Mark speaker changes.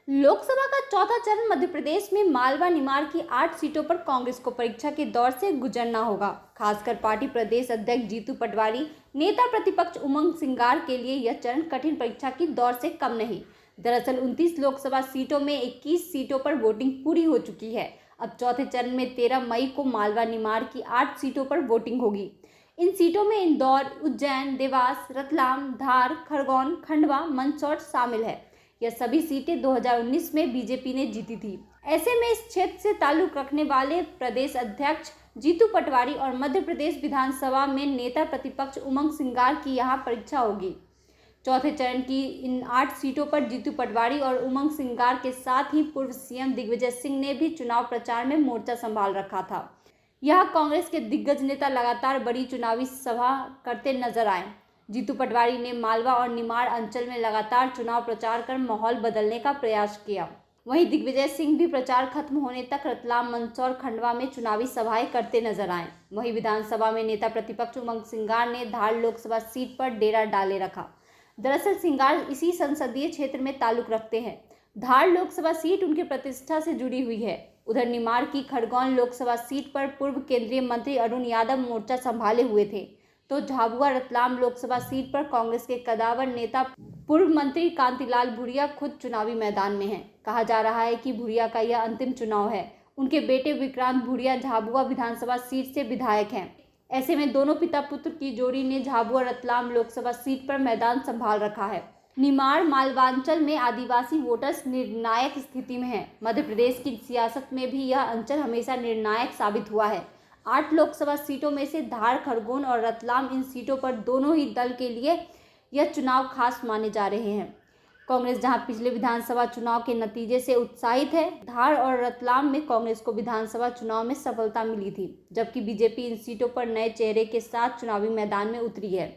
Speaker 1: लोकसभा का चौथा चरण मध्य प्रदेश में मालवा निमाड़ की 8 सीटों पर कांग्रेस को परीक्षा के दौर से गुजरना होगा। खासकर पार्टी प्रदेश अध्यक्ष जीतू पटवारी, नेता प्रतिपक्ष उमंग सिंगार के लिए यह चरण कठिन परीक्षा की दौर से कम नहीं। दरअसल 29 लोकसभा सीटों में 21 सीटों पर वोटिंग पूरी हो चुकी है। अब चौथे चरण में 13 मई को मालवा निमाड़ की 8 सीटों पर वोटिंग होगी। इन सीटों में इंदौर, उज्जैन, देवास, रतलाम, धार, खरगोन, खंडवा, मंदसौर शामिल है। यह सभी सीटें 2019 में बीजेपी ने जीती थी। ऐसे में इस क्षेत्र से ताल्लुक रखने वाले प्रदेश अध्यक्ष जीतू पटवारी और मध्य प्रदेश विधानसभा में नेता प्रतिपक्ष उमंग सिंगार की यहाँ परीक्षा होगी। चौथे चरण की इन 8 सीटों पर जीतू पटवारी और उमंग सिंगार के साथ ही पूर्व सीएम दिग्विजय सिंह ने भी चुनाव प्रचार में मोर्चा संभाल रखा था। यह कांग्रेस के दिग्गज नेता लगातार बड़ी चुनावी सभा करते नजर आए। जीतू पटवारी ने मालवा और निमाड़ अंचल में लगातार चुनाव प्रचार कर माहौल बदलने का प्रयास किया। वहीं दिग्विजय सिंह भी प्रचार खत्म होने तक रतलाम, मंदसौर, खंडवा में चुनावी सभाएं करते नजर आए। वहीं विधानसभा में नेता प्रतिपक्ष उमंग सिंगार ने धार लोकसभा सीट पर डेरा डाले रखा। दरअसल सिंगार इसी संसदीय क्षेत्र में ताल्लुक रखते हैं। धार लोकसभा सीट उनकी प्रतिष्ठा से जुड़ी हुई है। उधर निमाड़ की खरगोन लोकसभा सीट पर पूर्व केंद्रीय मंत्री अरुण यादव मोर्चा संभाले हुए थे, तो झाबुआ रतलाम लोकसभा सीट पर कांग्रेस के कद्दावर नेता पूर्व मंत्री कांतिलाल भूरिया खुद चुनावी मैदान में हैं। कहा जा रहा है कि भूरिया का यह अंतिम चुनाव है। उनके बेटे विक्रांत भूरिया झाबुआ विधानसभा सीट से विधायक हैं। ऐसे में दोनों पिता पुत्र की जोड़ी ने झाबुआ रतलाम लोकसभा सीट पर मैदान संभाल रखा है। निमाड़ मालवांचल में आदिवासी वोटर्स निर्णायक स्थिति में हैं। मध्य प्रदेश की सियासत में भी यह अंचल हमेशा निर्णायक साबित हुआ है। 8 लोकसभा सीटों में से धार, खरगोन और रतलाम, इन सीटों पर दोनों ही दल के लिए यह चुनाव खास माने जा रहे हैं। कांग्रेस जहां पिछले विधानसभा चुनाव के नतीजे से उत्साहित है, धार और रतलाम में कांग्रेस को विधानसभा चुनाव में सफलता मिली थी, जबकि बीजेपी इन सीटों पर नए चेहरे के साथ चुनावी मैदान में उतरी है।